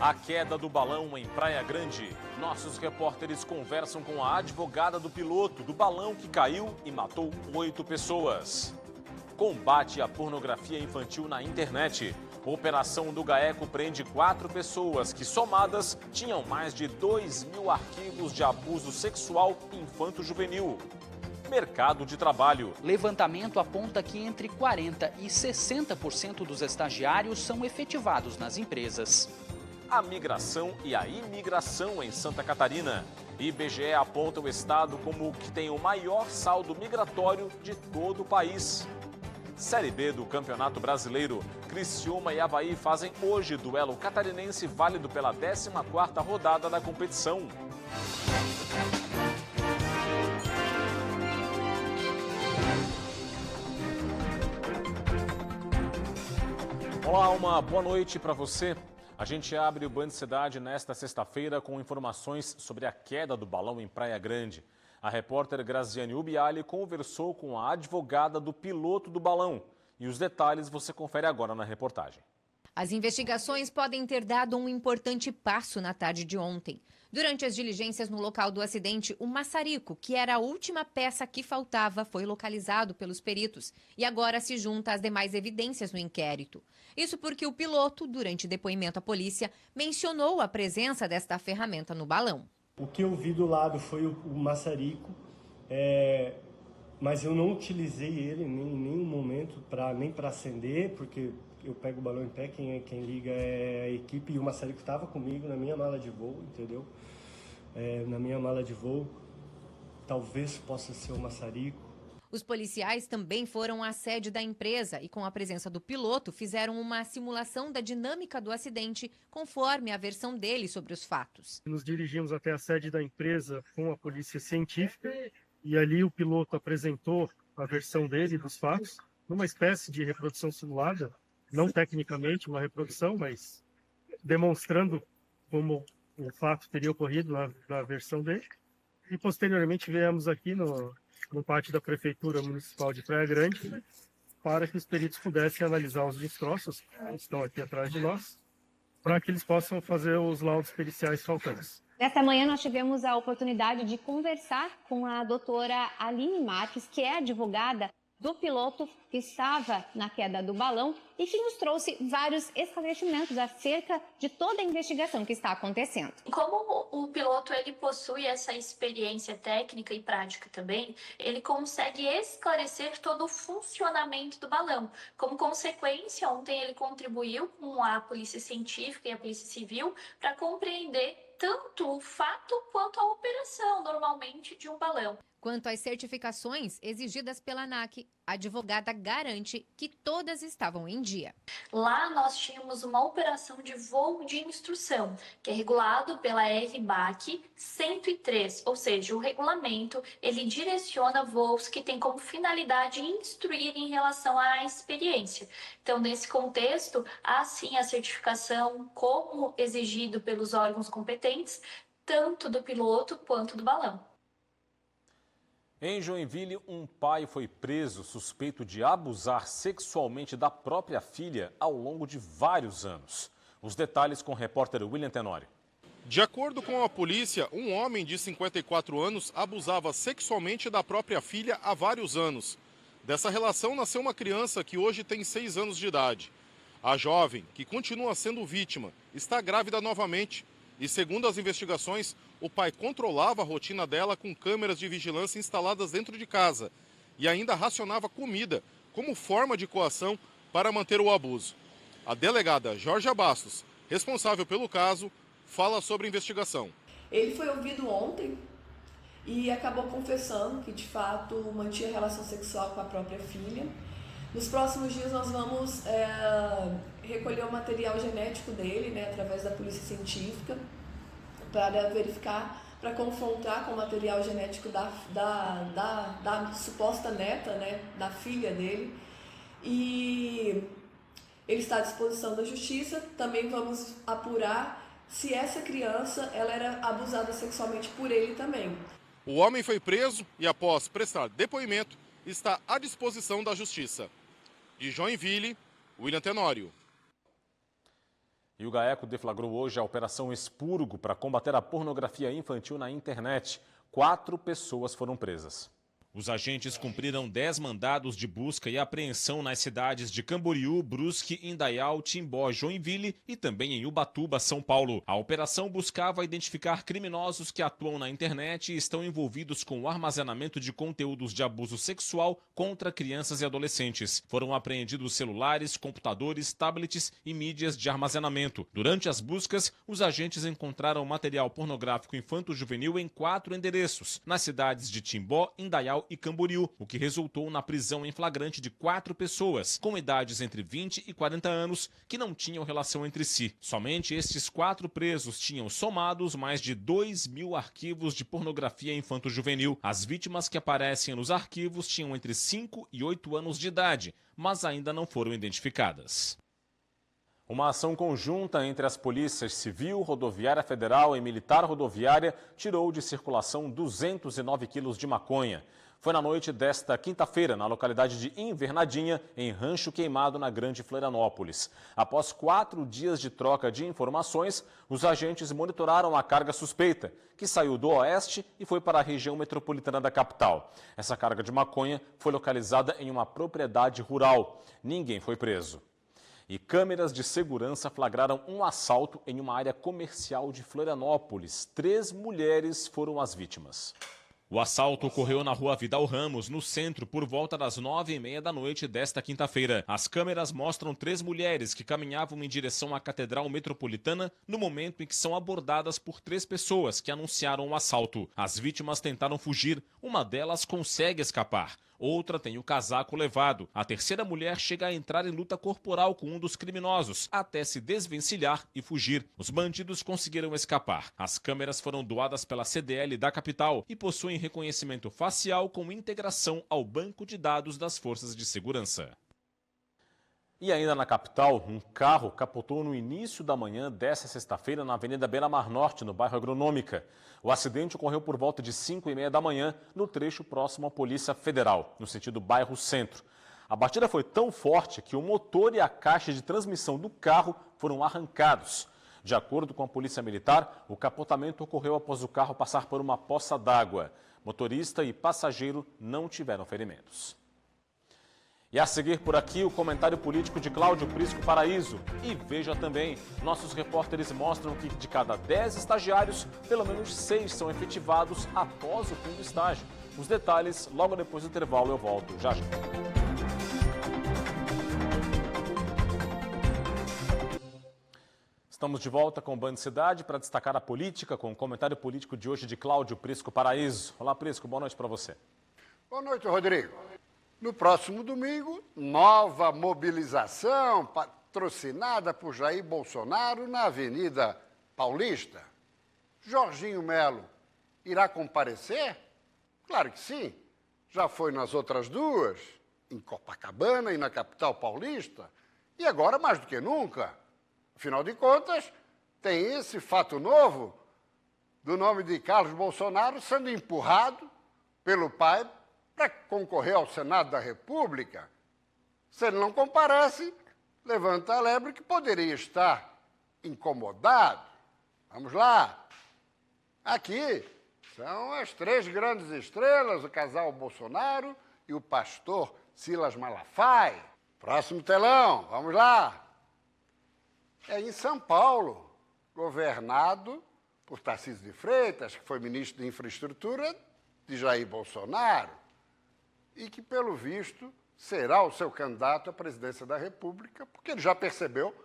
A queda do balão em Praia Grande. Nossos repórteres conversam com a advogada do piloto do balão que caiu e matou 8 pessoas. Combate à pornografia infantil na internet. Operação do GAECO prende 4 pessoas que, somadas, tinham mais de 2.000 arquivos de abuso sexual infanto-juvenil. Mercado de trabalho. Levantamento aponta que entre 40% e 60% dos estagiários são efetivados nas empresas. A migração e a imigração em Santa Catarina. IBGE aponta o estado como o que tem o maior saldo migratório de todo o país. Série B do Campeonato Brasileiro. Criciúma e Avaí fazem hoje duelo catarinense válido pela 14ª rodada da competição. Olá, uma boa noite para você. A gente abre o Band Cidade nesta sexta-feira com informações sobre a queda do balão em Praia Grande. A repórter Graziane Ubiali conversou com a advogada do piloto do balão. E os detalhes você confere agora na reportagem. As investigações podem ter dado um importante passo na tarde de ontem. Durante as diligências no local do acidente, o maçarico, que era a última peça que faltava, foi localizado pelos peritos e agora se junta às demais evidências no inquérito. Isso porque o piloto, durante depoimento à polícia, mencionou a presença desta ferramenta no balão. O que eu vi do lado foi o maçarico, mas eu não utilizei ele em nenhum momento nem para acender, porque eu pego o balão em pé, quem liga é a equipe, e o maçarico estava comigo na minha mala de voo, entendeu? Na minha mala de voo, talvez possa ser o maçarico. Os policiais também foram à sede da empresa e, com a presença do piloto, fizeram uma simulação da dinâmica do acidente, conforme a versão dele sobre os fatos. Nos dirigimos até a sede da empresa com a polícia científica e ali o piloto apresentou a versão dele dos fatos, numa espécie de reprodução simulada, não tecnicamente uma reprodução, mas demonstrando como o fato teria ocorrido na versão dele. E posteriormente viemos aqui no pátio da Prefeitura Municipal de Praia Grande para que os peritos pudessem analisar os destroços que estão aqui atrás de nós, para que eles possam fazer os laudos periciais faltantes. Nesta manhã nós tivemos a oportunidade de conversar com a doutora Aline Marques, que é advogada do piloto que estava na queda do balão e que nos trouxe vários esclarecimentos acerca de toda a investigação que está acontecendo. Como o piloto ele possui essa experiência técnica e prática também, ele consegue esclarecer todo o funcionamento do balão. Como consequência, ontem ele contribuiu com a Polícia Científica e a Polícia Civil para compreender tanto o fato quanto a operação normalmente de um balão. Quanto às certificações exigidas pela ANAC, a advogada garante que todas estavam em dia. Lá nós tínhamos uma operação de voo de instrução, que é regulado pela RBAC 103, ou seja, o regulamento ele direciona voos que têm como finalidade instruir em relação à experiência. Então, nesse contexto, há sim a certificação como exigido pelos órgãos competentes, tanto do piloto quanto do balão. Em Joinville, um pai foi preso suspeito de abusar sexualmente da própria filha ao longo de vários anos. Os detalhes com o repórter William Tenório. De acordo com a polícia, um homem de 54 anos abusava sexualmente da própria filha há vários anos. Dessa relação nasceu uma criança que hoje tem 6 anos de idade. A jovem, que continua sendo vítima, está grávida novamente. E segundo as investigações, o pai controlava a rotina dela com câmeras de vigilância instaladas dentro de casa e ainda racionava comida como forma de coação para manter o abuso. A delegada Jorge Bastos, responsável pelo caso, fala sobre a investigação. Ele foi ouvido ontem e acabou confessando que de fato mantinha relação sexual com a própria filha. Nos próximos dias nós vamos recolher o material genético dele, através da polícia científica, para verificar, para confrontar com o material genético da suposta neta, da filha dele. E ele está à disposição da justiça. Também vamos apurar se essa criança ela era abusada sexualmente por ele também. O homem foi preso e, após prestar depoimento, está à disposição da justiça. De Joinville, William Tenório. E o GAECO deflagrou hoje a Operação Expurgo para combater a pornografia infantil na internet. 4 pessoas foram presas. Os agentes cumpriram 10 mandados de busca e apreensão nas cidades de Camboriú, Brusque, Indaial, Timbó, Joinville e também em Ubatuba, São Paulo. A operação buscava identificar criminosos que atuam na internet e estão envolvidos com o armazenamento de conteúdos de abuso sexual contra crianças e adolescentes. Foram apreendidos celulares, computadores, tablets e mídias de armazenamento. Durante as buscas, os agentes encontraram material pornográfico infanto-juvenil em 4 endereços, nas cidades de Timbó, Indaial e Camboriú, o que resultou na prisão em flagrante de 4 pessoas, com idades entre 20 e 40 anos, que não tinham relação entre si. Somente estes 4 presos tinham somados mais de 2.000 arquivos de pornografia infanto-juvenil. As vítimas que aparecem nos arquivos tinham entre 5 e 8 anos de idade, mas ainda não foram identificadas. Uma ação conjunta entre as polícias Civil, Rodoviária Federal e Militar Rodoviária tirou de circulação 209 quilos de maconha. Foi na noite desta quinta-feira, na localidade de Invernadinha, em Rancho Queimado, na Grande Florianópolis. Após 4 dias de troca de informações, os agentes monitoraram a carga suspeita, que saiu do oeste e foi para a região metropolitana da capital. Essa carga de maconha foi localizada em uma propriedade rural. Ninguém foi preso. E câmeras de segurança flagraram um assalto em uma área comercial de Florianópolis. 3 mulheres foram as vítimas. O assalto ocorreu na rua Vidal Ramos, no centro, por volta das 9h30 da noite desta quinta-feira. As câmeras mostram 3 mulheres que caminhavam em direção à Catedral Metropolitana no momento em que são abordadas por 3 pessoas que anunciaram o assalto. As vítimas tentaram fugir, uma delas consegue escapar. Outra tem o casaco levado. A terceira mulher chega a entrar em luta corporal com um dos criminosos, até se desvencilhar e fugir. Os bandidos conseguiram escapar. As câmeras foram doadas pela CDL da capital e possuem reconhecimento facial com integração ao banco de dados das forças de segurança. E ainda na capital, um carro capotou no início da manhã desta sexta-feira na Avenida Beira-Mar Norte, no bairro Agronômica. O acidente ocorreu por volta de 5h30 da manhã, no trecho próximo à Polícia Federal, no sentido bairro Centro. A batida foi tão forte que o motor e a caixa de transmissão do carro foram arrancados. De acordo com a Polícia Militar, o capotamento ocorreu após o carro passar por uma poça d'água. Motorista e passageiro não tiveram ferimentos. E a seguir por aqui o comentário político de Cláudio Prisco Paraíso. E veja também, nossos repórteres mostram que de cada 10 estagiários, pelo menos 6 são efetivados após o fim do estágio. Os detalhes logo depois do intervalo, eu volto já já. Estamos de volta com o Band Cidade para destacar a política com o comentário político de hoje de Cláudio Prisco Paraíso. Olá, Prisco, boa noite para você. Boa noite, Rodrigo. No próximo domingo, nova mobilização patrocinada por Jair Bolsonaro na Avenida Paulista. Jorginho Melo irá comparecer? Claro que sim. Já foi nas outras duas, em Copacabana e na capital paulista. E agora, mais do que nunca. Afinal de contas, tem esse fato novo do nome de Carlos Bolsonaro sendo empurrado pelo pai para concorrer ao Senado da República. Se ele não comparece, levanta a lebre que poderia estar incomodado. Vamos lá. Aqui são as 3 grandes estrelas, o casal Bolsonaro e o pastor Silas Malafaia. Próximo telão, vamos lá. É em São Paulo, governado por Tarcísio de Freitas, que foi ministro de Infraestrutura de Jair Bolsonaro, e que, pelo visto, será o seu candidato à presidência da República, porque ele já percebeu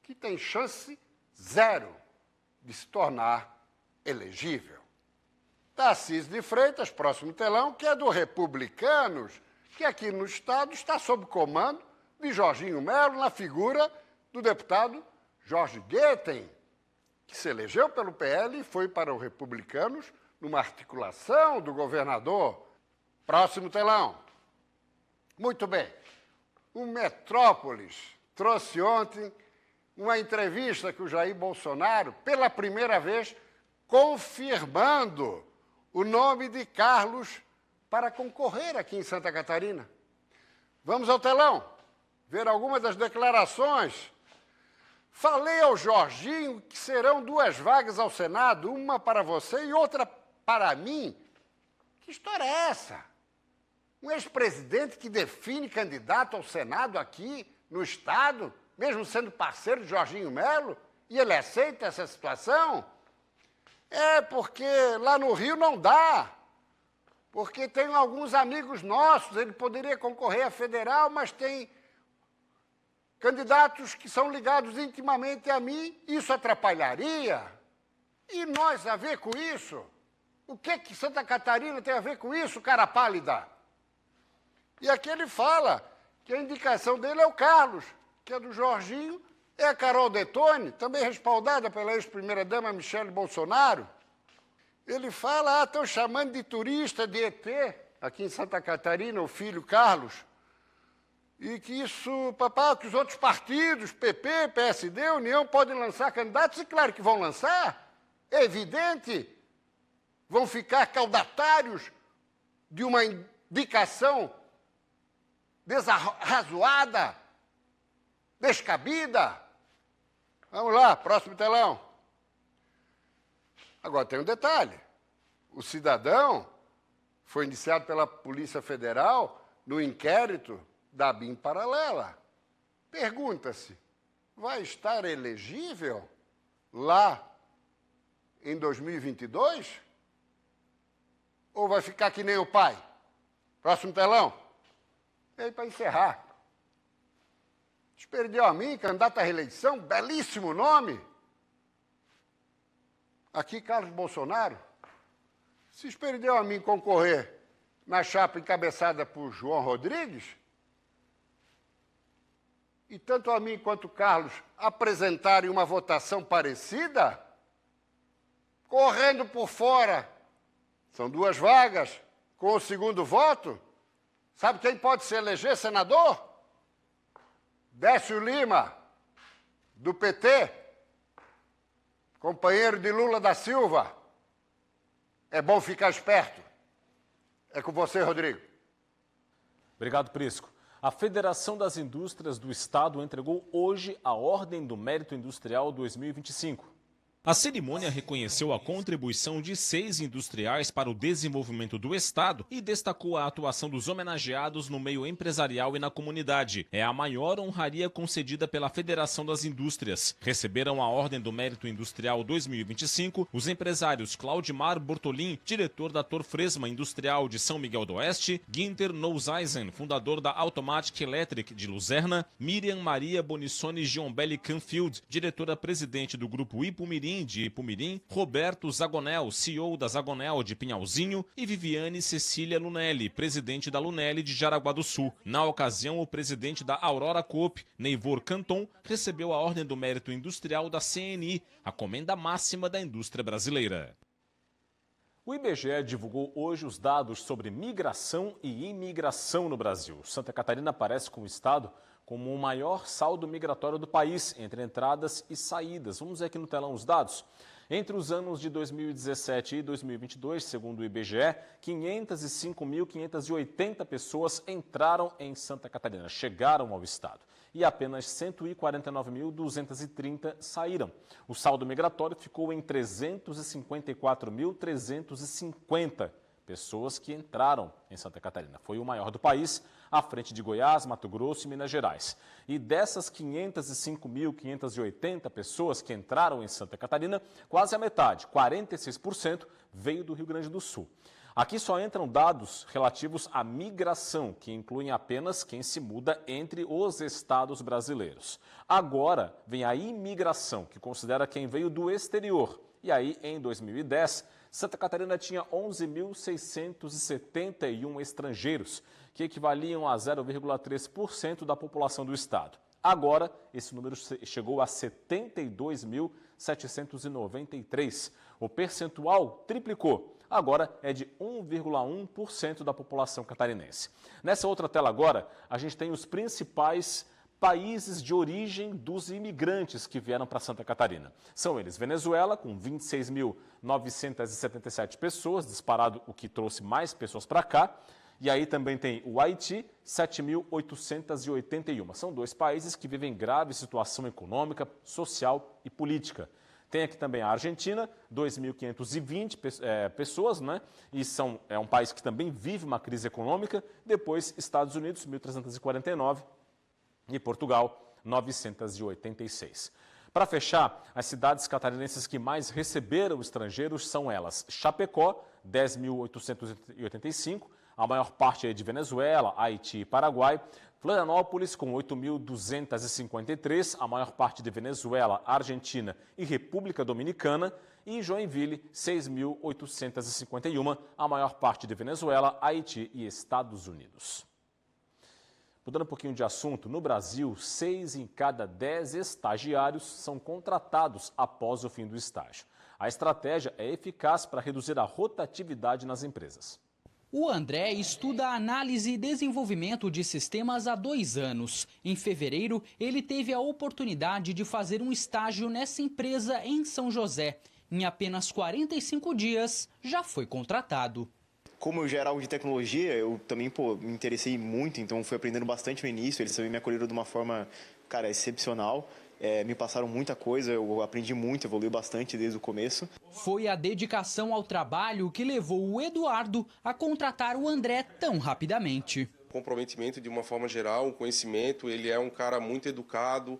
que tem chance 0 de se tornar elegível. Tarcísio de Freitas, próximo telão, que é do Republicanos, que aqui no Estado está sob comando de Jorginho Melo, na figura do deputado Jorge Goetten, que se elegeu pelo PL e foi para o Republicanos numa articulação do governador. Próximo telão. Muito bem. O Metrópolis trouxe ontem uma entrevista que o Jair Bolsonaro, pela primeira vez, confirmando o nome de Carlos para concorrer aqui em Santa Catarina. Vamos ao telão ver algumas das declarações Falei ao Jorginho que serão 2 vagas ao Senado, uma para você e outra para mim. Que história é essa? Um ex-presidente que define candidato ao Senado aqui no Estado, mesmo sendo parceiro de Jorginho Melo, e ele aceita essa situação? É porque lá no Rio não dá. Porque tem alguns amigos nossos, ele poderia concorrer a federal, mas tem candidatos que são ligados intimamente a mim, isso atrapalharia. E nós a ver com isso? O que Santa Catarina tem a ver com isso, cara pálida? E aqui ele fala que a indicação dele é o Carlos, que é do Jorginho, é a Carol Detone, também respaldada pela ex-primeira-dama Michele Bolsonaro. Ele fala, estão chamando de turista, de ET, aqui em Santa Catarina, o filho Carlos, e que isso, papai, que os outros partidos, PP, PSD, União, podem lançar candidatos, e claro que vão lançar, é evidente, vão ficar caudatários de uma indicação desarrazoada, descabida. Vamos lá, próximo telão. Agora tem um detalhe. O cidadão foi indiciado pela Polícia Federal no inquérito da BIM paralela. Pergunta-se, vai estar elegível lá em 2022? Ou vai ficar que nem o pai? Próximo telão. E aí, para encerrar. Perdeu a mim, candidato à reeleição, belíssimo nome. Aqui, Carlos Bolsonaro. Se perdeu a mim concorrer na chapa encabeçada por João Rodrigues, e tanto a mim quanto o Carlos apresentarem uma votação parecida, correndo por fora, são 2 vagas, com o segundo voto, sabe quem pode se eleger senador? Décio Lima, do PT, companheiro de Lula da Silva. É bom ficar esperto. É com você, Rodrigo. Obrigado, Prisco. A Federação das Indústrias do Estado entregou hoje a Ordem do Mérito Industrial 2025. A cerimônia reconheceu a contribuição de 6 industriais para o desenvolvimento do Estado e destacou a atuação dos homenageados no meio empresarial e na comunidade. É a maior honraria concedida pela Federação das Indústrias. Receberam a Ordem do Mérito Industrial 2025 os empresários Claudimar Bortolin, diretor da Torfresma Industrial de São Miguel do Oeste, Ginter Nouseisen, fundador da Automatic Electric de Luzerna, Miriam Maria Bonissoni Giombelli Canfield, diretora-presidente do Grupo Ipumirim de Ipumirim, Roberto Zagonel, CEO da Zagonel de Pinhalzinho e Viviane Cecília Lunelli, presidente da Lunelli de Jaraguá do Sul. Na ocasião, o presidente da Aurora Coop, Neivor Canton, recebeu a Ordem do Mérito Industrial da CNI, a comenda máxima da indústria brasileira. O IBGE divulgou hoje os dados sobre migração e imigração no Brasil. Santa Catarina aparece como estado como o maior saldo migratório do país, entre entradas e saídas. Vamos ver aqui no telão os dados. Entre os anos de 2017 e 2022, segundo o IBGE, 505.580 pessoas entraram em Santa Catarina, chegaram ao estado. E apenas 149.230 saíram. O saldo migratório ficou em 354.350 pessoas que entraram em Santa Catarina. Foi o maior do país, à frente de Goiás, Mato Grosso e Minas Gerais. E dessas 505.580 pessoas que entraram em Santa Catarina, quase a metade, 46%, veio do Rio Grande do Sul. Aqui só entram dados relativos à migração, que incluem apenas quem se muda entre os estados brasileiros. Agora vem a imigração, que considera quem veio do exterior. E aí, em 2010, Santa Catarina tinha 11.671 estrangeiros, que equivaliam a 0,3% da população do estado. Agora, esse número chegou a 72.793. O percentual triplicou. Agora é de 1,1% da população catarinense. Nessa outra tela agora, a gente tem os principais países de origem dos imigrantes que vieram para Santa Catarina. São eles Venezuela, com 26.977 pessoas, disparado o que trouxe mais pessoas para cá. E aí também tem o Haiti, 7.881. São 2 países que vivem grave situação econômica, social e política. Tem aqui também a Argentina, 2.520 pessoas, né? E é um país que também vive uma crise econômica. Depois, Estados Unidos, 1.349 e Portugal, 986. Para fechar, as cidades catarinenses que mais receberam estrangeiros são elas: Chapecó, 10.885, a maior parte é de Venezuela, Haiti e Paraguai. Florianópolis, com 8.253, a maior parte de Venezuela, Argentina e República Dominicana. E Joinville, 6.851, a maior parte de Venezuela, Haiti e Estados Unidos. Mudando um pouquinho de assunto, no Brasil, 6 em cada 10 estagiários são contratados após o fim do estágio. A estratégia é eficaz para reduzir a rotatividade nas empresas. O André estuda análise e desenvolvimento de sistemas há 2 anos. Em fevereiro, ele teve a oportunidade de fazer um estágio nessa empresa em São José. Em apenas 45 dias, já foi contratado. Como eu já era algo de tecnologia, eu também me interessei muito, então fui aprendendo bastante no início. Eles também me acolheram de uma forma, excepcional. Me passaram muita coisa, eu aprendi muito, evoluí bastante desde o começo. Foi a dedicação ao trabalho que levou o Eduardo a contratar o André tão rapidamente. Comprometimento de uma forma geral, o conhecimento, ele é um cara muito educado,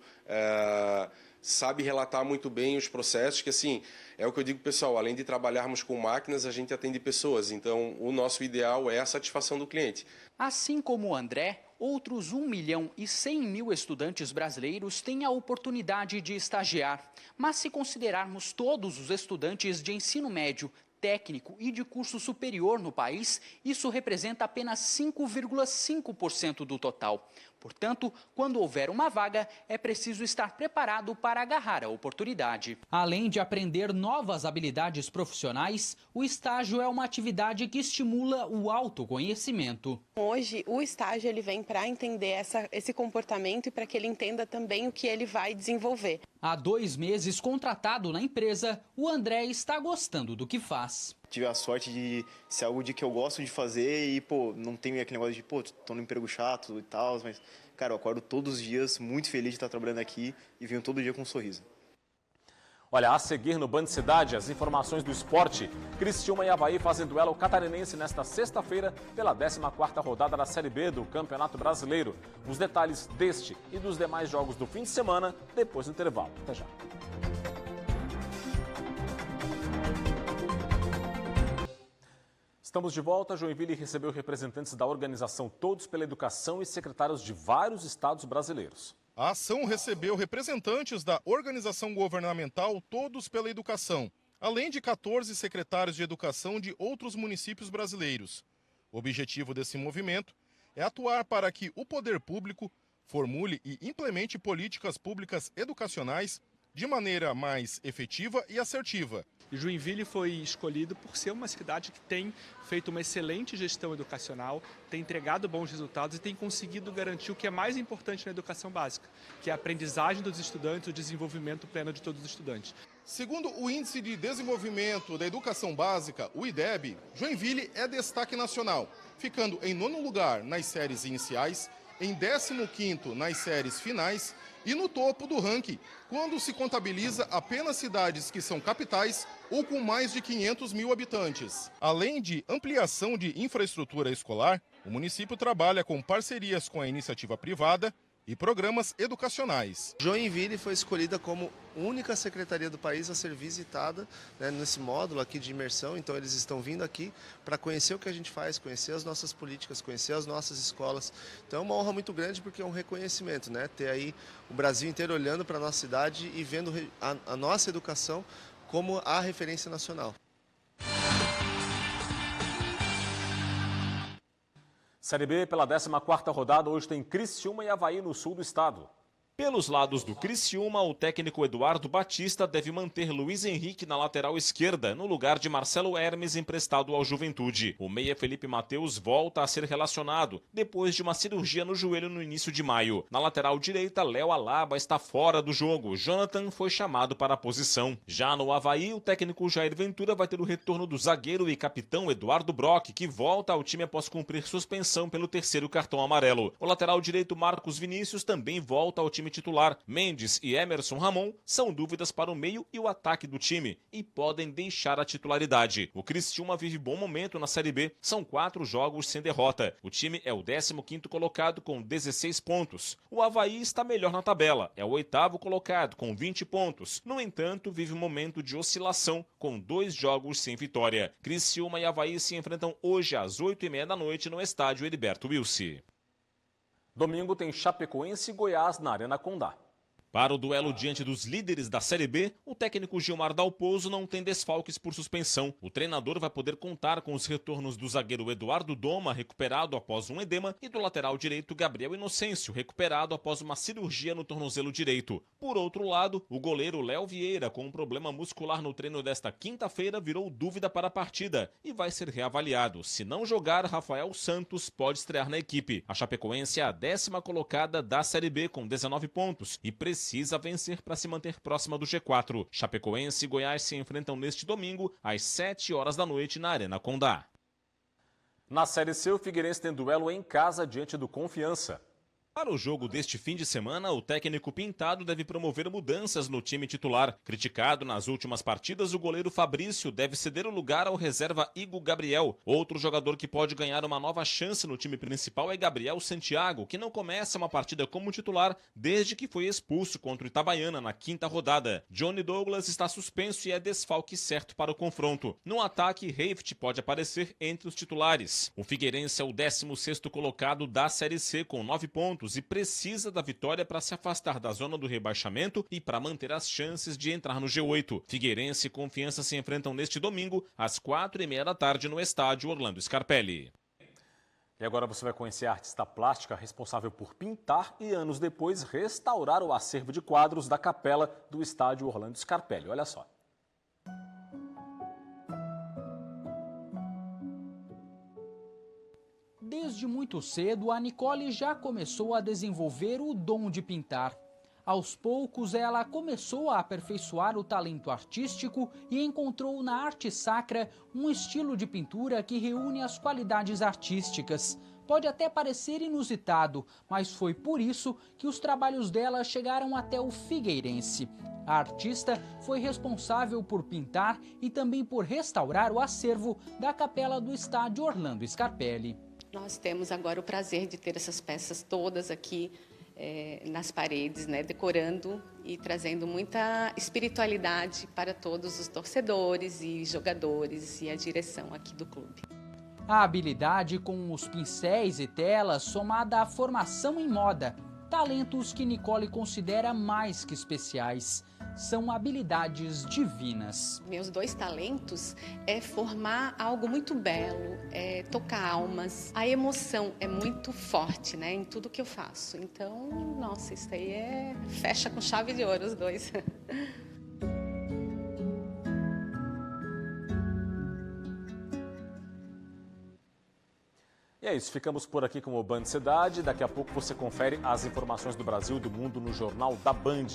sabe relatar muito bem os processos, que assim, é o que eu digo, pessoal, além de trabalharmos com máquinas, a gente atende pessoas, então o nosso ideal é a satisfação do cliente. Assim como o André, outros 1.100.000 estudantes brasileiros têm a oportunidade de estagiar. Mas se considerarmos todos os estudantes de ensino médio, técnico e de curso superior no país, isso representa apenas 5,5% do total. Portanto, quando houver uma vaga, é preciso estar preparado para agarrar a oportunidade. Além de aprender novas habilidades profissionais, o estágio é uma atividade que estimula o autoconhecimento. Hoje, o estágio ele vem para entender esse comportamento e para que ele entenda também o que ele vai desenvolver. Há 2 meses contratado na empresa, o André está gostando do que faz. Tive a sorte de ser algo que eu gosto de fazer e, não tenho aquele negócio de, tô num emprego chato e tal, mas, cara, eu acordo todos os dias muito feliz de estar trabalhando aqui e venho todo dia com um sorriso. Olha, a seguir no Band Cidade, as informações do esporte. Criciúma e Avaí fazem duelo catarinense nesta sexta-feira pela 14ª rodada da Série B do Campeonato Brasileiro. Os detalhes deste e dos demais jogos do fim de semana depois do intervalo. Até já. Estamos de volta. Joinville recebeu representantes da organização Todos pela Educação e secretários de vários estados brasileiros. A ação recebeu representantes da organização governamental Todos pela Educação, além de 14 secretários de educação de outros municípios brasileiros. O objetivo desse movimento é atuar para que o poder público formule e implemente políticas públicas educacionais de maneira mais efetiva e assertiva. Joinville foi escolhido por ser uma cidade que tem feito uma excelente gestão educacional, tem entregado bons resultados e tem conseguido garantir o que é mais importante na educação básica, que é a aprendizagem dos estudantes e o desenvolvimento pleno de todos os estudantes. Segundo o Índice de Desenvolvimento da Educação Básica, o IDEB, Joinville é destaque nacional, ficando em 9º lugar nas séries iniciais, em 15º nas séries finais e no topo do ranking, quando se contabiliza apenas cidades que são capitais ou com mais de 500 mil habitantes. Além de ampliação de infraestrutura escolar, o município trabalha com parcerias com a iniciativa privada e programas educacionais. Joinville foi escolhida como única secretaria do país a ser visitada, nesse módulo aqui de imersão. Então eles estão vindo aqui para conhecer o que a gente faz, conhecer as nossas políticas, conhecer as nossas escolas. Então é uma honra muito grande porque é um reconhecimento, ter aí o Brasil inteiro olhando para a nossa cidade e vendo a nossa educação como a referência nacional. Série B pela 14ª rodada, hoje tem Criciúma e Avaí no sul do estado. Pelos lados do Criciúma, o técnico Eduardo Batista deve manter Luiz Henrique na lateral esquerda, no lugar de Marcelo Hermes emprestado ao Juventude. O meia Felipe Mateus volta a ser relacionado, depois de uma cirurgia no joelho no início de maio. Na lateral direita, Léo Alaba está fora do jogo. Jonathan foi chamado para a posição. Já no Avaí, o técnico Jair Ventura vai ter o retorno do zagueiro e capitão Eduardo Brock, que volta ao time após cumprir suspensão pelo 3º cartão amarelo. O lateral direito Marcos Vinícius também volta ao time titular. Mendes e Emerson Ramon são dúvidas para o meio e o ataque do time e podem deixar a titularidade. O Criciúma vive bom momento na Série B. São 4 jogos sem derrota. O time é o 15º colocado com 16 pontos. O Avaí está melhor na tabela. É o 8º colocado com 20 pontos. No entanto, vive um momento de oscilação com 2 jogos sem vitória. Criciúma e Avaí se enfrentam hoje às 8h30 da noite no estádio Heriberto Wilson. Domingo tem Chapecoense e Goiás na Arena Condá. Para o duelo diante dos líderes da Série B, o técnico Gilmar Dalpozo não tem desfalques por suspensão. O treinador vai poder contar com os retornos do zagueiro Eduardo Doma, recuperado após um edema, e do lateral direito Gabriel Inocêncio, recuperado após uma cirurgia no tornozelo direito. Por outro lado, o goleiro Léo Vieira, com um problema muscular no treino desta quinta-feira, virou dúvida para a partida e vai ser reavaliado. Se não jogar, Rafael Santos pode estrear na equipe. A Chapecoense é a 10ª colocada da Série B com 19 pontos e precisa vencer para se manter próxima do G4. Chapecoense e Goiás se enfrentam neste domingo, às 7h da noite, na Arena Condá. Na Série C, o Figueirense tem duelo em casa diante do Confiança. Para o jogo deste fim de semana, o técnico Pintado deve promover mudanças no time titular. Criticado nas últimas partidas, o goleiro Fabrício deve ceder o lugar ao reserva Igor Gabriel. Outro jogador que pode ganhar uma nova chance no time principal é Gabriel Santiago, que não começa uma partida como titular desde que foi expulso contra o Itabaiana na 5ª rodada. Johnny Douglas está suspenso e é desfalque certo para o confronto. No ataque, Reift pode aparecer entre os titulares. O Figueirense é o 16º colocado da Série C com 9 pontos e precisa da vitória para se afastar da zona do rebaixamento e para manter as chances de entrar no G8. Figueirense e Confiança se enfrentam neste domingo, às 4h30 da tarde, no estádio Orlando Scarpelli. E agora você vai conhecer a artista plástica responsável por pintar e, anos depois, restaurar o acervo de quadros da capela do estádio Orlando Scarpelli. Olha só. Desde muito cedo, a Nicole já começou a desenvolver o dom de pintar. Aos poucos, ela começou a aperfeiçoar o talento artístico e encontrou na arte sacra um estilo de pintura que reúne as qualidades artísticas. Pode até parecer inusitado, mas foi por isso que os trabalhos dela chegaram até o Figueirense. A artista foi responsável por pintar e também por restaurar o acervo da capela do estádio Orlando Scarpelli. Nós temos agora o prazer de ter essas peças todas aqui nas paredes, né, decorando e trazendo muita espiritualidade para todos os torcedores e jogadores e a direção aqui do clube. A habilidade com os pincéis e telas, somada à formação em moda, talentos que Nicole considera mais que especiais. São habilidades divinas. Meus 2 talentos é formar algo muito belo, é tocar almas. A emoção é muito forte, né, em tudo que eu faço. Então, nossa, isso aí fecha com chave de ouro os 2. E é isso, ficamos por aqui com o Band Cidade. Daqui a pouco você confere as informações do Brasil e do mundo no Jornal da Band.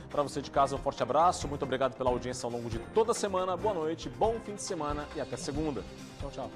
Para você de casa, um forte abraço, muito obrigado pela audiência ao longo de toda a semana. Boa noite, bom fim de semana e até segunda. Tchau, tchau.